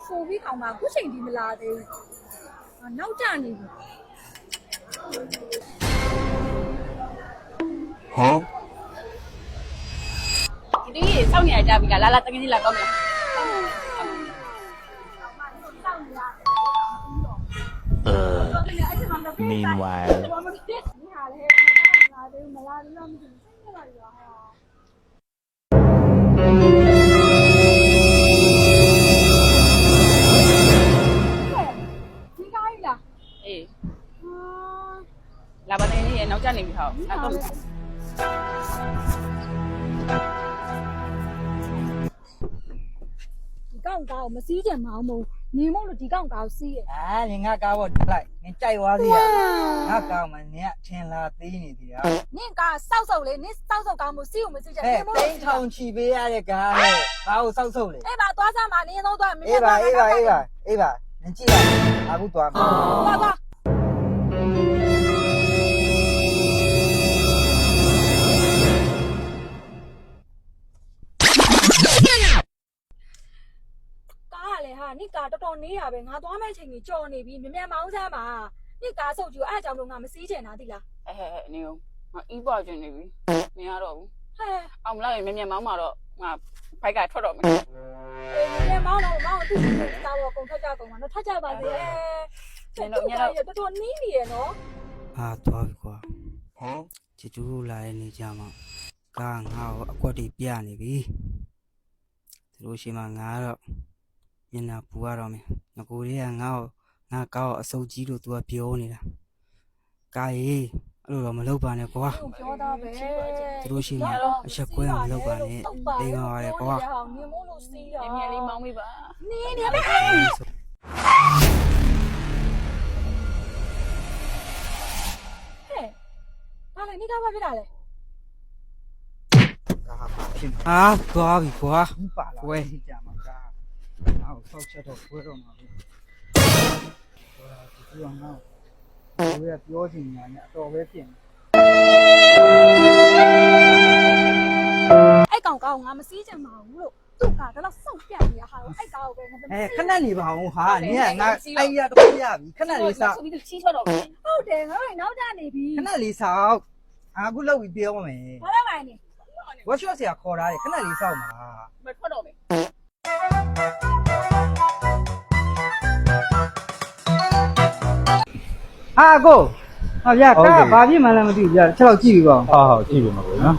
ဆိုပြီးခေါင်းမှာခုချိန်ဒီမလာသေးဘူးနောက်ကျနေပြီဟမ်ဒီစောင့်နေကြပြီလားလာတကယ်ကြီးလာကောင်းမလားmeanwhile 你好嘞，拉的没拉的，那么就这个呀。你干啥？အေးလာပါတကယ်ကြီးရဲ့နောက်ကျနေပြီဟောအဲ့တော့ဒီကောင်ကောင်းမစည်းကြမအောင်မို့နေမို့လို့ဒီကောင်ကောင်းစီးရဲ့နင်ငါကားပေါ့လိုက်နင်ကြိုက်သွားသေးရငါကောင်းမှနင်ကထင်လာသေးနေသေးတာနင်ကစောက်စောက်လေနင်စောက်စောက်ကောင်းမို့စီးကိုမစည်းကြနေမို့တိန်းထောင်ချီပေးရတဲ့ကားနဲ့ဘာကိုစောက်စောက်လေအေးပါသွားစားမှာနင်တော့သွားမင်းအေးပါနင်ကြည့်လိုက်အခုသွားမယ်သွားနိကာတော်တော်နေရပဲငါသွားမဲ့ချိန်ကြီးကြော်နေပြီမြန်မောင်းစမ်းပါနိကာဆုပ်ကြည့်အဲ့အကြောင်းလို့ငါမစည်းချင်တာသိလားနေဦးငါအီးပွားချင်နေပြီမရတော့ဘူးအောင်မလားမြန်မောင်းမှာတော့ငါဘိုက်ကထွက်တော့မယ်မြန်မောင်းတော့မောင်းသူ့တာတော့ကုန်ထက်ကြကုန်မှာတော့ထက်ကြပါစေတော်တော်နီးနေရနော်သွားပြီကွာဟမ်ချစ်တူလာတဲ့နေကြမှာကားငါ့ကိုအကွက်တွေပြနေပြီသူတို့ရှိမှငါတော့မျက်နှာပူရတော့မယ်ငကိုလေးကငါကောက်အစုပ်ကြီးလို့သူကပြောနေတာကာရေးအဲ့လိုတော့မလုပ်ပါနဲ့ကွာပြောသားပဲသူတို့ရှိမှအချက်ကွဲအောင်မလုပ်ပါနဲ့လိန်ကောင်းရတယ်ကွာနင်မို့လို့စီးရမြန်လေးမောင်းမိပါနင်ပဲဘာလဲနိကာဘာဖြစ်တာလဲသွားပြီကွာဝဲကြမှာကားငါ့ကိုဆောက်ချက်တော့ပွဲတော့မှာပဲဒီကောင်ငါ့ကိုပြောချင်နေတာနဲ့အတော်ပဲပြင်အဲ့ကောင်ကောင်းငါမစည်းချင်ပါဘူးလို့သူ့ကတော့စောက်ပြတ်နေရဟာအဲ့ကောင်ပဲခဏနေပါအောင်ဟာနင်ကငါအဲ့ရတော့ပြပြီခဏလေးစောက်ချီးထွက်တော့ဟုတ်တယ်ငါတို့နောက်ကျနေပြီခဏလေးစောက်အခုလောက်ပြီးပြောမယ်ဘာလဲမိုင်းနေဝက်ရှော့ဆရာခေါ်ထားတယ်ခဏလေးစောက်ပါမထွက်တော့မယ်ကိုဗျာကားဘာဖြစ်မှန်းလည်းမသိဘူးဗျာချက်တော့ကြည့်ပြီပေါ့ဟုတ်ကြည့်ပြီမှာပေါ့နော်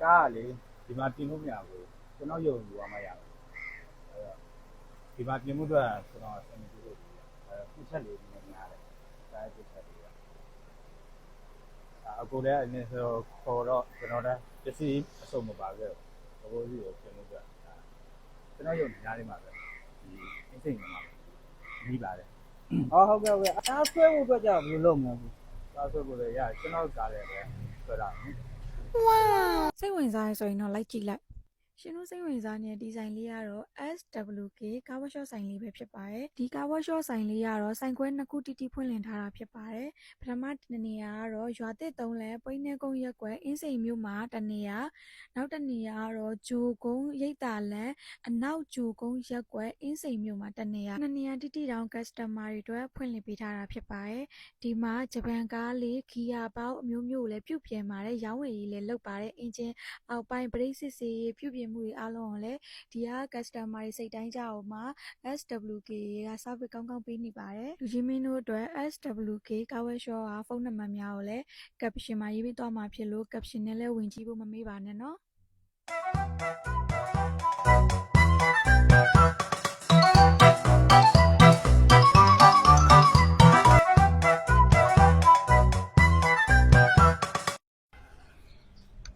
ကားကလေဒီမှာတင်လို့မရဘူးကျွန်တော်ယုံယူအောင်မရဘူးဒီမှာပြင်မှုတော့ကျွန်တော်အဆင်ပြေလို့ခုချက်လေးနည်းများတယ်ဒါတစ်ချက်လေးအကိုလည်းအနေဆိုခေါ်တော့ကျွန်တော်လည်းပစ္စည်းအစုံမပါခဲ့ဘူးဘိုးကြီးကိုပြင်မှုတော့ကျွန်တော်ယုံညားလေးမှာပဲဒီအစိမ့်မှာပြီးပါတယ်ဟုတ်ကဲ့အားဆွဲဖို့အတွက်ကြောင့်ဘယ်လိုလုပ်မလဲအားဆွဲဖို့လည်းရကျွန်တော်ကားတယ်ပဲဆွဲတာစိတ်ဝင်စားရဆိုရင်တော့လိုက်ကြည့်လိုက်ရှင်တို့စိတ်ဝင်စားနေတဲ့ဒီဇိုင်းလေးကတော့ SWK ကားဝါရှော့ဆိုင်လေးပဲဖြစ်ပါတယ်ဒီကားဝါရှော့ဆိုင်လေးကတော့ဆိုင်ခွဲ2ခုတိဖွင့်လှစ်ထားတာဖြစ်ပါတယ်ပထမတစ်နေရာကတော့ရွာသစ်3လမ်းပိန်းနှဲကုန်းရက်ကွယ်အင်းစိန်မြို့မှာတစ်နေရာနောက်တစ်နေရာကတော့ဂျိုကုန်းရိတ်တာလမ်းအနောက်ဂျိုကုန်းရက်ကွယ်အင်းစိန်မြို့မှာတစ်နေရာ2နေရာတိတောင် customer တွေအတွက်ဖွင့်လှစ်ပေးထားတာဖြစ်ပါတယ်ဒီမှာဂျပန်ကားလေးဂီယာပေါင်းအမျိုးမျိုးကိုလည်းပြုပြင်ပါတယ်ရောင်းဝယ်ရေးလည်းလုပ်ပါတယ်အင်ဂျင်အောက်ပိုင်းပရိစစ်စေးပြုပြင်မှုတွေအားလုံးကိုလည်းဒီက customer တွေစိတ်တိုင်းကြအောင်မှာ SWK က service ကောင်းကောင်းပေးနေပါတယ်လူကြီးမင်းတို့အတွက် SWK ကားဝယ်ရှော့ကဖုန်းနံပါတ်များကိုလည်း caption မှာရေးပေးသွားမှာဖြစ်လို့ caption နဲ့လည်းဝင်ကြည့်ဖို့မမေ့ပါနဲ့နော်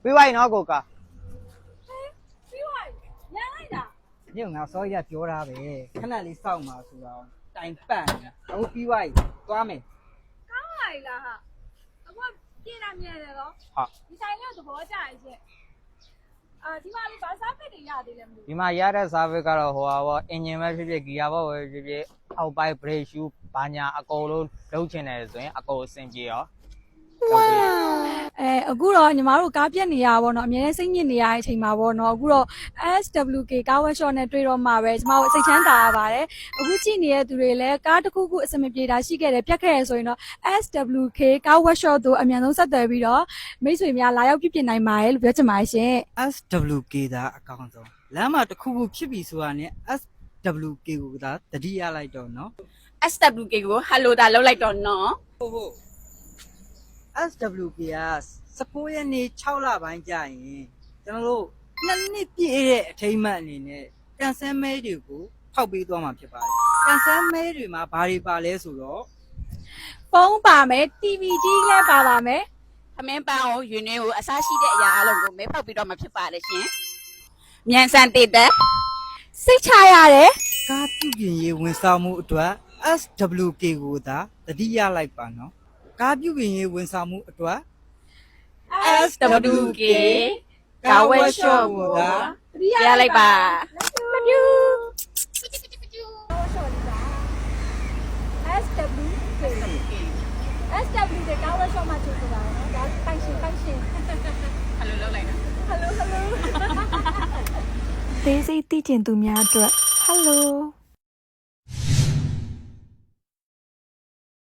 ပြီးသွားပြီနော်ကိုကပြီးသွားပြီညလိုက်တာညငါစောရပြောတာပဲခဏလေးစောင့်ပါဆိုတော့တိုင်ပတ်နေအခုပြီးသွားပြီသွားမယ်ကောင်းပါလားဟာအခုပြင်တာမြင်တယ်နော်ဒီဆိုင်လေးကသဘောကျရဲ့ရှင့်ဒီမှာလေးဘာစားဖက်တွေရသေးလဲမသိဘူးဒီမှာရတဲ့ service ကတော့ဟိုပါပေါ့အင်ဂျင်ပဲဖြစ်ဖြစ်ဂီယာဘောပဲဖြစ်ဖြစ်အောက်ပိုင်း brake shoe ဘာညာအကုန်လုံးလုပ်ချင်တယ်ဆိုရင်အကုန်အဆင်ပြေရော အခုတော့ညီမတို့ကားပြက်နေရပါဘောနော်အများနဲ့စိတ်ညစ်နေရတဲ့အချိန်မှာပေါ့နော်အခုတော့ SWK ကားဝက်ရှော့နဲ့တွေ့တော့မှပဲကျမတို့စိတ်ချမ်းသာရပါတယ်အခုကြည့်နေတဲ့သူတွေလည်းကားတစ်ခုခုအဆင်မပြေတာရှိခဲ့တယ်ပြတ်ခဲ့ရဆိုရင်တော့ SWK ကားဝက်ရှော့တို့အမြန်ဆုံးဆက်သွယ်ပြီးတော့မိတ်ဆွေများလာရောက်ပြည့်ပြည့်နိုင်ပါတယ်လို့ပြောချင်ပါတယ်ရှင် SWK ဒါအကောင့်ဆုံးလမ်းမှာတစ်ခုခုဖြစ်ပြီဆိုတာနဲ့ SWK ကိုဒါတတိယလိုက်တော့နော် SWK ကို hello တာလောက်လိုက်တော့နော် ဟုတ် SWK က19ရက်နေ့6လပိုင်းကြာရင်ကျွန်တော်တို့2နှစ်ပြည့်တဲ့အထိမ်းအမှတ်အနေနဲ့ကန်ဆယ်မဲတွေကိုဖောက်ပေးသွားမှာဖြစ်ပါတယ်ကန်ဆယ်မဲတွေမှာဘာတွေပါလဲဆိုတော့ ဖုန်းပါမယ် TV ကြီးလည်းပါပါမယ် သမင်းပန်းကိုယူနေကိုအစားရှိတဲ့အရာအလုံးကိုမဲဖောက်ပြီးတော့မှဖြစ်ပါတယ်ရှင်မြန်ဆန်တည်တဲ့ စိတ်ချရတယ် ကားပြုပြင်ရေးဝန်ဆောင်မှုအတွက် SWK ကိုသာတတိယလိုက်ပါနော်ကားပြုပြင်ရေးဝန်ဆောင်မှုအတွက် SWK ကာဝဲရှော့ကိုရလိုက်ပါ Love you SWK ကားဝက်ရှော့မှာချစ်ဆိုတာနော်ဒါပိုင်ရှင် hello လောက်လိုက်နော် သေးစိတ်သိကျင်သူများအတွက် Hello